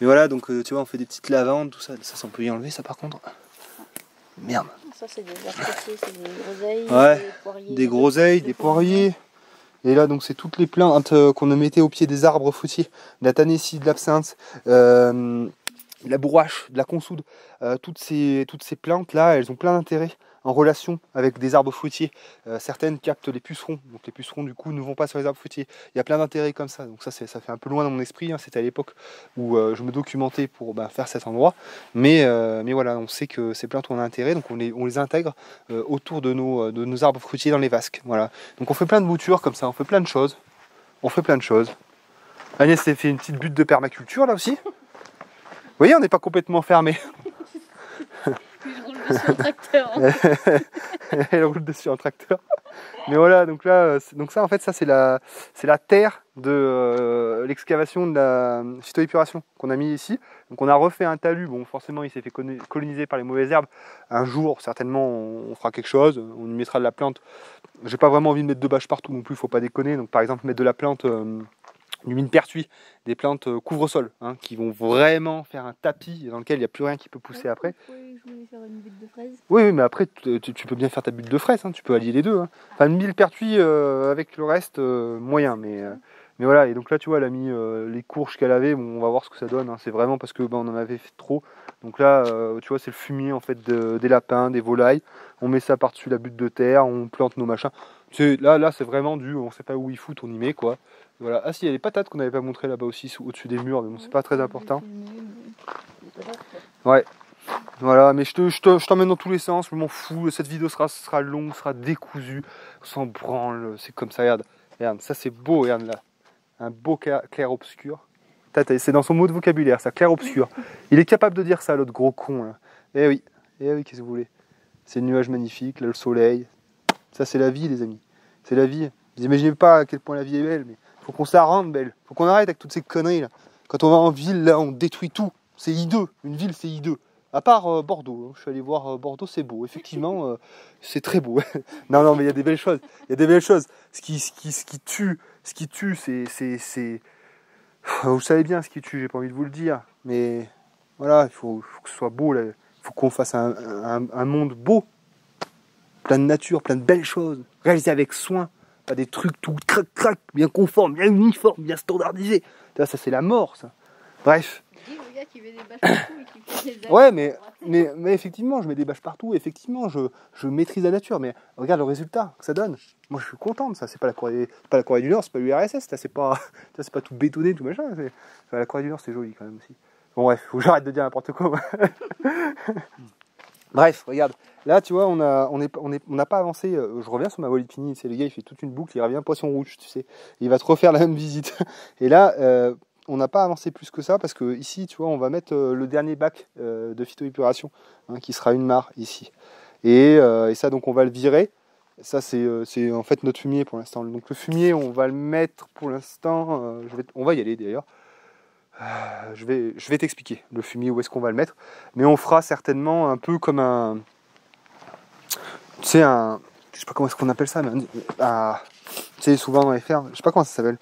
Mais voilà, donc tu vois, on fait des petites lavandes, tout ça. Ça, on peut y enlever, ça par contre. Merde. Ça, c'est des artificiers, c'est des groseilles, ouais, des poiriers. Des groseilles, des poiriers. Et là, donc, c'est toutes les plantes qu'on mettait au pied des arbres fruitiers. De la tanessie, de l'absinthe, la bourrache, de la consoude. Toutes ces plantes-là, elles ont plein d'intérêt en relation avec des arbres fruitiers. Certaines captent les pucerons, donc les pucerons du coup ne vont pas sur les arbres fruitiers. Il y a plein d'intérêts comme ça, donc ça fait un peu loin dans mon esprit, hein. C'était à l'époque où je me documentais pour faire cet endroit, mais voilà, on sait que ces plantes ont un intérêt, donc on les intègre autour de nos arbres fruitiers dans les vasques. Voilà. Donc on fait plein de boutures comme ça, on fait plein de choses. Agnès s'est fait une petite butte de permaculture là aussi. Vous voyez, on n'est pas complètement fermé. Sur le tracteur. Hein. Elle roule dessus en tracteur. Mais voilà, donc là, ça en fait, ça c'est la terre de l'excavation de la phytoépuration qu'on a mis ici. Donc on a refait un talus. Bon, forcément, il s'est fait coloniser par les mauvaises herbes. Un jour, certainement, on fera quelque chose. On y mettra de la plante. J'ai pas vraiment envie de mettre de bâches partout non plus. Faut pas déconner. Donc par exemple, mettre de la plante. Du millepertuis, des plantes couvre-sol, hein, qui vont vraiment faire un tapis dans lequel il n'y a plus rien qui peut pousser après. Oui, je voulais faire une butte de fraises. Oui, mais après, tu peux bien faire ta butte de fraises, hein, tu peux allier les deux. Hein. Enfin, le millepertuis avec le reste, moyen, mais Mais voilà, et donc là tu vois elle a mis les courges qu'elle avait, bon on va voir ce que ça donne, hein. C'est vraiment parce que on en avait fait trop. Donc là tu vois c'est le fumier en fait des lapins, des volailles, on met ça par-dessus la butte de terre, on plante nos machins. Là c'est vraiment on sait pas où ils foutent, on y met quoi. Voilà. Ah si, il y a les patates qu'on n'avait pas montré là-bas aussi au-dessus des murs, mais bon c'est pas très important. Ouais. Voilà, mais je t'emmène dans tous les sens, je m'en fous, cette vidéo sera longue, sera décousue, on s'en branle, c'est comme ça, regarde, ça c'est beau, regarde là, un beau clair-obscur, c'est dans son mot de vocabulaire, ça, clair-obscur, il est capable de dire ça, l'autre gros con, là. Eh oui, qu'est-ce que vous voulez, c'est le nuage magnifique, là, le soleil, ça c'est la vie les amis, c'est la vie, vous imaginez pas à quel point la vie est belle, mais faut qu'on se la rende belle, faut qu'on arrête avec toutes ces conneries là, quand on va en ville, là, on détruit tout, c'est hideux, une ville c'est hideux. À part Bordeaux, hein. Je suis allé voir Bordeaux, c'est beau. Effectivement, c'est très beau. Non, mais il y a des belles choses. Il y a des belles choses. Ce qui tue, c'est. Vous savez bien ce qui tue. J'ai pas envie de vous le dire, mais voilà, il faut que ce soit beau. Là. Il faut qu'on fasse un monde beau, plein de nature, plein de belles choses, réalisé avec soin, pas des trucs tout crac, bien conformes, bien uniformes, bien standardisés. Ça c'est la mort, ça. Bref. Le gars qui met des bâches partout et qui fait des Ouais, mais effectivement, je mets des bâches partout. Effectivement, je maîtrise la nature. Mais regarde le résultat que ça donne. Moi, je suis content de ça. C'est pas la Corée du Nord, c'est pas l'URSS. C'est pas tout bétonné, tout machin. La Corée du Nord, c'est joli quand même aussi. Bon, bref, faut que j'arrête de dire n'importe quoi. Bref, regarde. Là, tu vois, on n'a pas avancé. Je reviens sur ma Volipini. C'est le gars, il fait toute une boucle. Il revient poisson rouge, tu sais. Il va te refaire la même visite. Et là. On n'a pas avancé plus que ça parce que ici, tu vois, on va mettre le dernier bac de phytoépuration, hein, qui sera une mare ici. Et ça, donc, on va le virer. Ça, c'est en fait notre fumier pour l'instant. Donc, le fumier, on va le mettre pour l'instant. On va y aller d'ailleurs. Je vais t'expliquer le fumier où est-ce qu'on va le mettre. Mais on fera certainement un peu comme un. Tu sais, je sais pas comment est-ce qu'on appelle ça, mais tu sais, souvent dans les fermes, je sais pas comment ça s'appelle.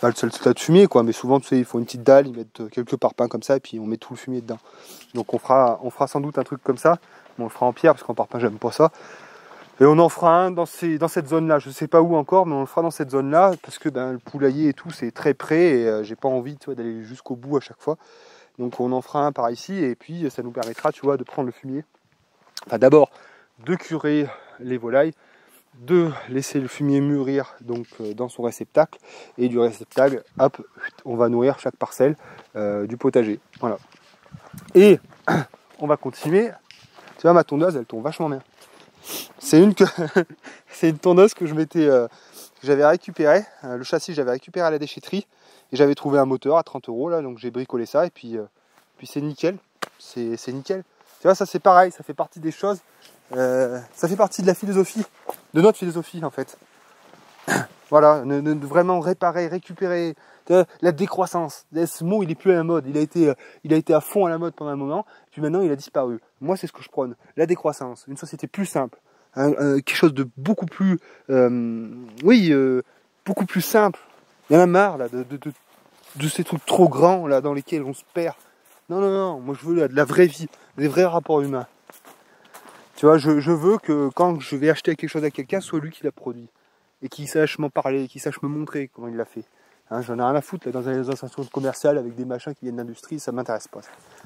Pas le seul tas de fumier quoi, mais souvent tu sais, ils font une petite dalle, ils mettent quelques parpaings comme ça et puis on met tout le fumier dedans. Donc on fera sans doute un truc comme ça, mais on le fera en pierre parce qu'en parpaing j'aime pas ça. Et on en fera un dans cette zone là, je sais pas où encore, mais on le fera dans cette zone là parce que le poulailler et tout c'est très près et j'ai pas envie tu vois, d'aller jusqu'au bout à chaque fois. Donc on en fera un par ici et puis ça nous permettra tu vois de prendre le fumier. Enfin d'abord de curer les volailles, de laisser le fumier mûrir donc dans son réceptacle et du réceptacle hop on va nourrir chaque parcelle du potager, voilà. Et on va continuer, tu vois ma tondeuse elle tourne vachement bien, c'est une tondeuse que que j'avais récupérée, le châssis j'avais récupéré à la déchetterie et j'avais trouvé un moteur à 30 € là, donc j'ai bricolé ça et puis c'est nickel, c'est nickel, tu vois. Ça c'est pareil, ça fait partie des choses, ça fait partie de la philosophie, de notre philosophie en fait. Voilà, de vraiment réparer, récupérer, la décroissance. Ce mot il est plus à la mode, il a été à fond à la mode pendant un moment, puis maintenant il a disparu. Moi c'est ce que je prône, la décroissance, une société plus simple, quelque chose de beaucoup plus, beaucoup plus simple. Il y en a marre là de ces trucs trop grands là dans lesquels on se perd. Non, moi je veux de la vraie vie, des vrais rapports humains. Tu vois, je veux que quand je vais acheter quelque chose à quelqu'un, ce soit lui qui l'a produit. Et qu'il sache m'en parler, qu'il sache me montrer comment il l'a fait. Hein, j'en ai rien à foutre là, dans les institutions commerciales avec des machins qui viennent d'industrie, ça m'intéresse pas.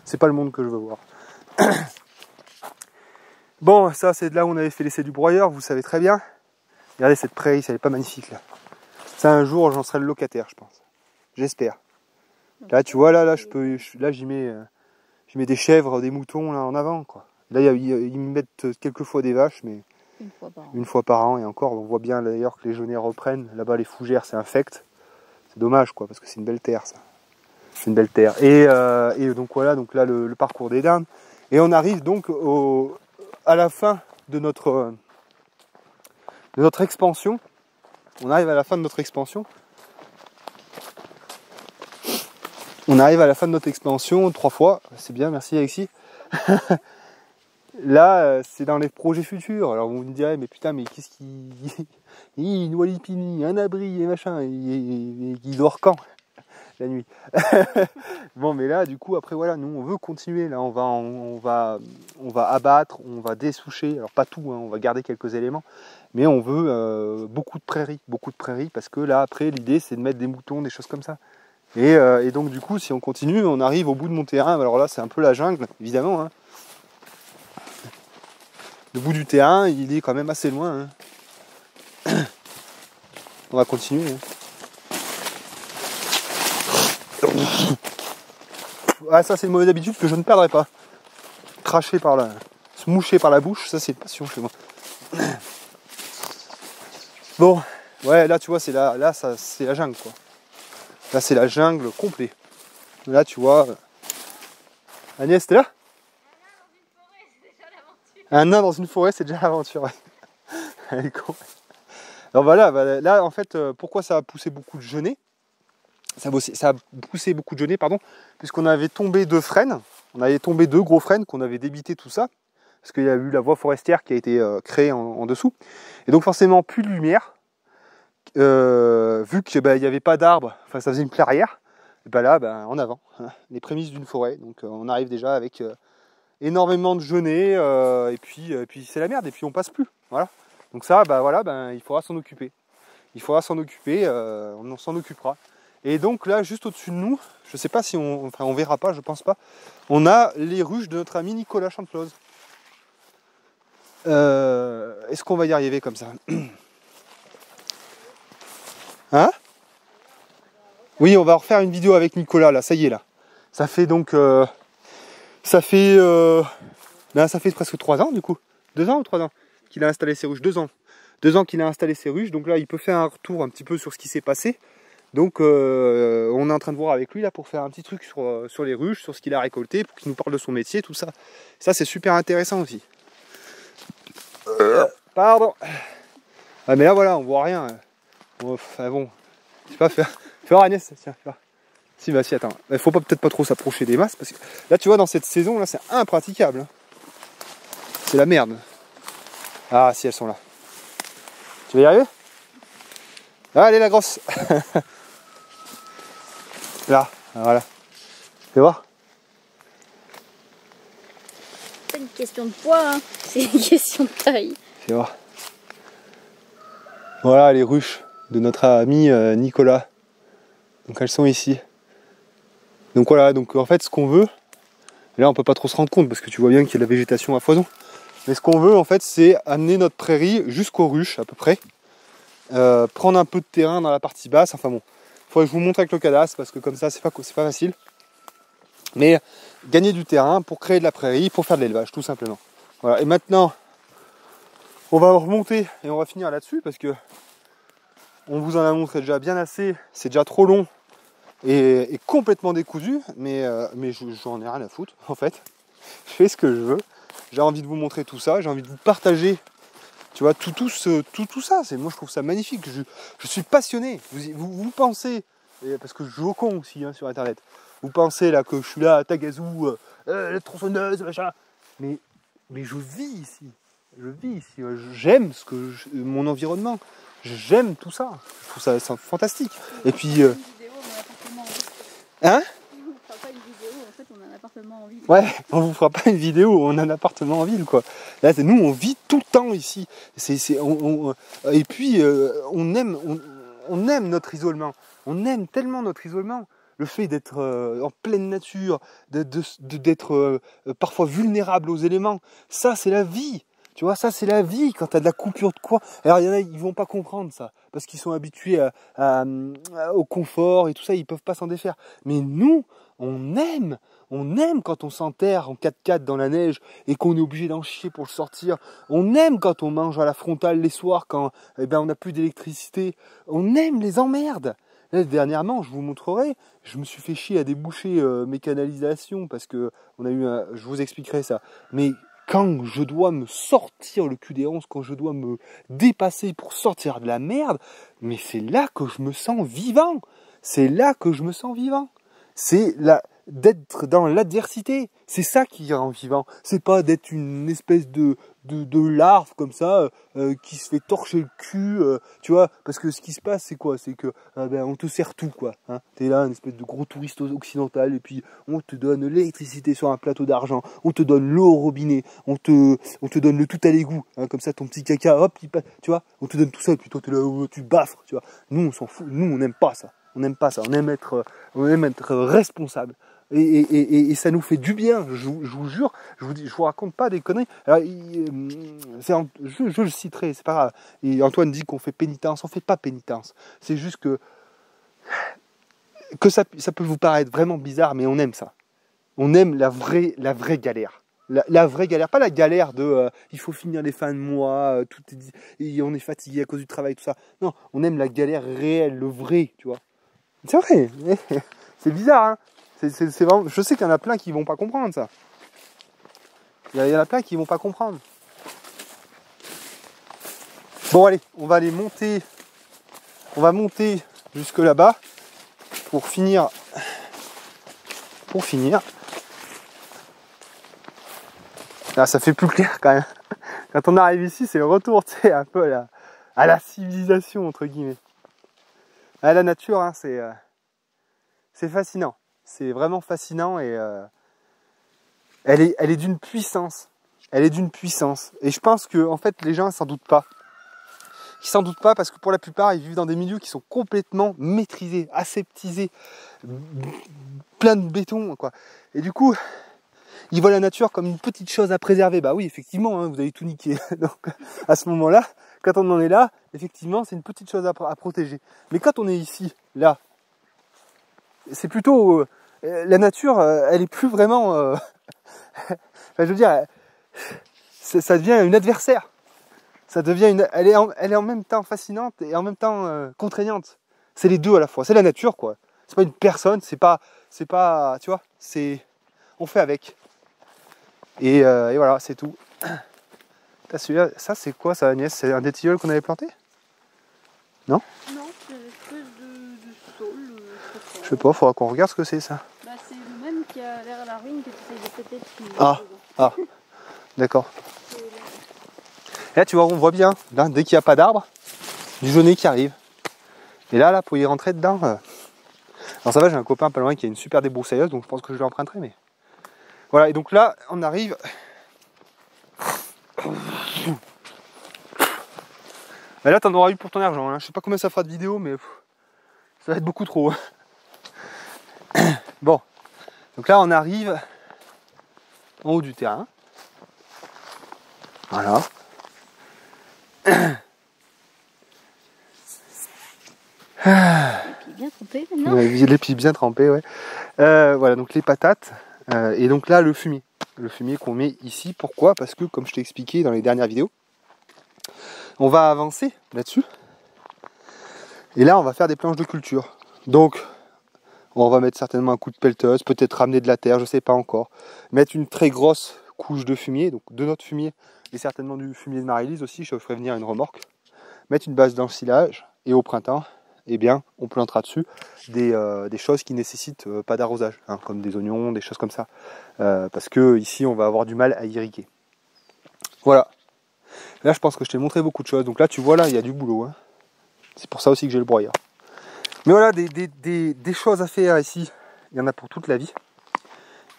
C'est pas le monde que je veux voir. Bon, ça c'est de là où on avait fait l'essai du broyeur, vous savez très bien. Regardez cette prairie, elle est pas magnifique là. Ça un jour j'en serai le locataire, je pense. J'espère. Là tu vois, là j'y mets des chèvres, des moutons là en avant quoi. Là ils me mettent quelques fois des vaches, mais une fois par an et encore, on voit bien d'ailleurs que les genêts reprennent. Là-bas les fougères c'est infect. C'est dommage quoi, parce que c'est une belle terre ça. C'est une belle terre. Et donc voilà, donc là le parcours des dindes. Et on arrive donc à la fin de notre expansion. On arrive à la fin de notre expansion. On arrive à la fin de notre expansion 3 fois. C'est bien, merci Alexis. Là, c'est dans les projets futurs. Alors vous me direz, mais putain, mais qu'est-ce qui... une Walipini, un abri et machin, il dort quand? la nuit. Bon, mais là, du coup, après, voilà, nous, on veut continuer. Là, on va abattre, on va dessoucher. Alors, pas tout, hein, on va garder quelques éléments. Mais on veut beaucoup de prairies, parce que là, après, l'idée, c'est de mettre des moutons, des choses comme ça. Et donc, du coup, si on continue, on arrive au bout de mon terrain. Alors là, c'est un peu la jungle, évidemment. Hein. Le bout du terrain, il est quand même assez loin. Hein. On va continuer. Hein. Ah, ça c'est une mauvaise habitude que je ne perdrai pas. Cracher par là, se moucher par la bouche, ça c'est une passion chez moi. Bon, ouais, là tu vois, c'est c'est la jungle quoi. Là c'est la jungle complet. Là tu vois, Agnès, t'es là? Un nain dans une forêt, c'est déjà l'aventure. Elle est con. Alors voilà, là en fait, pourquoi ça a poussé beaucoup de genêts? Ça a poussé beaucoup de genêts, pardon, puisqu'on avait tombé 2 frênes, on avait tombé 2 gros frênes qu'on avait débité tout ça, parce qu'il y a eu la voie forestière qui a été créée en dessous, et donc forcément plus de lumière, vu qu'il n'y avait pas d'arbres, enfin ça faisait une clairière, et ben là, en avant, hein, les prémices d'une forêt, donc on arrive déjà avec énormément de genêts, et puis c'est la merde, et puis on passe plus, voilà. Donc ça, il faudra s'en occuper. On s'en occupera. Et donc là, juste au-dessus de nous, je sais pas si on verra pas, je pense pas, on a les ruches de notre ami Nicolas Chanteloz. Est-ce qu'on va y arriver comme ça? Hein? Oui, on va refaire une vidéo avec Nicolas, là, ça y est, là. Ça fait donc... ça fait presque 3 ans, du coup. 2 ans ou 3 ans qu'il a installé ses ruches? 2 ans. 2 ans qu'il a installé ses ruches, donc là, il peut faire un retour un petit peu sur ce qui s'est passé. Donc on est en train de voir avec lui là pour faire un petit truc sur les ruches, sur ce qu'il a récolté, pour qu'il nous parle de son métier, tout ça. Ça c'est super intéressant aussi. Pardon. Ah mais là voilà, on voit rien. Enfin bon, je sais pas faire Agnès, tiens, faire. Si bah si attends, il faut peut-être pas trop s'approcher des masses parce que là tu vois dans cette saison là c'est impraticable. C'est la merde. Ah si elles sont là. Tu vas y arriver? Ah, allez la grosse. Là, voilà. Fais voir. C'est pas une question de poids, hein. C'est une question de taille. Fais voir. Voilà les ruches de notre ami Nicolas. Donc elles sont ici. Donc voilà, donc en fait ce qu'on veut, là on peut pas trop se rendre compte parce que tu vois bien qu'il y a de la végétation à foison. Mais ce qu'on veut en fait c'est amener notre prairie jusqu'aux ruches à peu près. Prendre un peu de terrain dans la partie basse, enfin bon. Faudrait que je vous montre avec le cadastre parce que comme ça c'est pas facile. Mais gagner du terrain pour créer de la prairie, pour faire de l'élevage tout simplement. Voilà. Et maintenant on va remonter et on va finir là-dessus parce que on vous en a montré déjà bien assez, c'est déjà trop long et complètement décousu, mais j'en ai rien à foutre en fait. Je fais ce que je veux. J'ai envie de vous montrer tout ça, j'ai envie de vous partager. Tu vois, tout ça, moi je trouve ça magnifique, je suis passionné. Vous pensez, parce que je joue au con aussi hein, sur internet, vous pensez là que je suis là à Tagazou, la tronçonneuse, machin, mais je vis ici, j'aime mon environnement, j'aime tout ça, je trouve ça fantastique. Et puis... Hein? On a un appartement en ville. Ouais, on vous fera pas une vidéo où on a un appartement en ville quoi. Là, nous on vit tout le temps ici. Et puis on aime notre isolement. On aime tellement notre isolement. Le fait d'être en pleine nature, d'être parfois vulnérable aux éléments, ça c'est la vie. Tu vois, ça c'est la vie quand tu as de la coupure de quoi. Alors il y en a, ils vont pas comprendre ça, parce qu'ils sont habitués au confort et tout ça, ils peuvent pas s'en défaire. Mais nous, on aime quand on s'enterre en 4x4 dans la neige et qu'on est obligé d'en chier pour le sortir. On aime quand on mange à la frontale les soirs quand on n'a plus d'électricité. On aime les emmerdes. Là, dernièrement, je vous montrerai, je me suis fait chier à déboucher mes canalisations parce que je vous expliquerai ça. Mais quand je dois me sortir le cul des ronces, quand je dois me dépasser pour sortir de la merde, mais c'est là que je me sens vivant. C'est là que je me sens vivant. C'est d'être dans l'adversité. C'est ça qui rend vivant. C'est pas d'être une espèce de larve comme ça qui se fait torcher le cul, tu vois. Parce que ce qui se passe, c'est quoi? C'est que on te sert tout, quoi. Hein. T'es là, une espèce de gros touriste occidental, et puis on te donne l'électricité sur un plateau d'argent, on te donne l'eau au robinet, on te donne le tout à l'égout, hein, comme ça ton petit caca, hop, il passe, tu vois. On te donne tout ça, et puis toi t'es là, tu baffres, tu vois. Nous on s'en fout, nous on n'aime pas ça. On n'aime pas ça, on aime être responsable. Et ça nous fait du bien, je vous jure, je vous raconte pas des conneries. Alors, je le citerai, c'est pas grave. Et Antoine dit qu'on fait pénitence, on fait pas pénitence. C'est juste que ça peut vous paraître vraiment bizarre, mais on aime ça. On aime la vraie galère. La vraie galère, pas la galère de il faut finir les fins de mois, et on est fatigué à cause du travail, tout ça. Non, on aime la galère réelle, le vrai, tu vois. C'est vrai, c'est bizarre, hein. C'est vraiment, je sais qu'il y en a plein qui vont pas comprendre ça. Il y en a plein qui vont pas comprendre. Bon allez, on va aller monter. On va monter jusque là-bas pour finir. Là, ça fait plus clair quand même. Quand on arrive ici, c'est le retour, tu sais, un peu à la civilisation entre guillemets. À la nature, hein, c'est fascinant. C'est vraiment fascinant et elle est d'une puissance. Elle est d'une puissance. Et je pense que en fait les gens ne s'en doutent pas. Ils s'en doutent pas parce que pour la plupart ils vivent dans des milieux qui sont complètement maîtrisés, aseptisés, plein de béton, quoi. Et du coup, ils voient la nature comme une petite chose à préserver. Bah oui, effectivement, hein, vous avez tout niqué. Donc à ce moment-là, quand on en est là, effectivement, c'est une petite chose à protéger. Mais quand on est ici, là, c'est plutôt la nature, elle est plus vraiment. Enfin, je veux dire, ça devient une adversaire. Ça devient elle est en même temps fascinante et en même temps contraignante. C'est les deux à la fois. C'est la nature, quoi. C'est pas une personne. C'est pas, tu vois. On fait avec. Et voilà, c'est tout. Celui-là, ça c'est quoi, ça, Agnès? C'est un des tilleuls qu'on avait planté? Non? Non, c'est une espèce de saule. Je sais pas, faudra qu'on regarde ce que c'est, ça. Bah, c'est le même qui a l'air à la ruine que tu essayes de péter dessus. Ah, d'accord. Et là, tu vois, on voit bien, là, dès qu'il n'y a pas d'arbre, du jaunet qui arrive. Et là, pour y rentrer dedans. Alors, ça va, j'ai un copain pas loin qui a une super débroussailleuse, donc je pense que je l'emprunterai, mais. Voilà, et donc là, on arrive. Mais là, t'en auras eu pour ton argent, hein. Je sais pas combien ça fera de vidéos, mais ça va être beaucoup trop. Bon, donc là, on arrive en haut du terrain. Voilà. Les pieds bien trempés maintenant. Les pieds bien trempés, ouais. Voilà, donc les patates. Et donc là, le fumier. Le fumier qu'on met ici. Pourquoi? Parce que, comme je t'ai expliqué dans les dernières vidéos, on va avancer là-dessus. Et là, on va faire des planches de culture. Donc, on va mettre certainement un coup de pelleteuse, peut-être ramener de la terre, je sais pas encore. Mettre une très grosse couche de fumier, donc de notre fumier, et certainement du fumier de Marie-Lise aussi, je ferai venir une remorque. Mettre une base d'ensilage, et au printemps, eh bien, on plantera dessus des choses qui nécessitent pas d'arrosage, hein, comme des oignons, des choses comme ça. Parce que ici, on va avoir du mal à irriguer. Voilà. Là, je pense que je t'ai montré beaucoup de choses. Donc là, tu vois, là, il y a du boulot. Hein. C'est pour ça aussi que j'ai le broyeur. Mais voilà, des choses à faire ici. Il y en a pour toute la vie.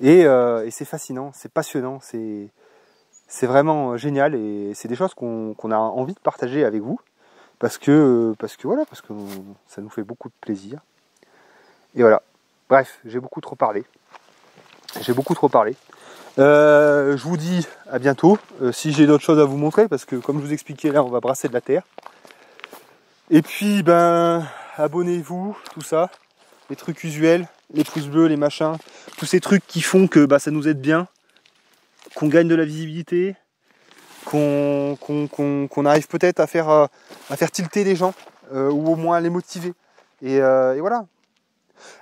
Et c'est fascinant, c'est passionnant, c'est vraiment génial. Et c'est des choses qu'on a envie de partager avec vous. Parce que ça nous fait beaucoup de plaisir. Et voilà. Bref, j'ai beaucoup trop parlé. Je vous dis à bientôt. Si j'ai d'autres choses à vous montrer, parce que comme je vous expliquais, là on va brasser de la terre. Et puis abonnez-vous, tout ça, les trucs usuels, les pouces bleus, les machins, tous ces trucs qui font que ça nous aide bien, qu'on gagne de la visibilité, qu'on arrive peut-être à faire tilter les gens, ou au moins à les motiver. Et voilà.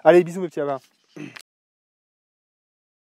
Allez, bisous mes petits avins.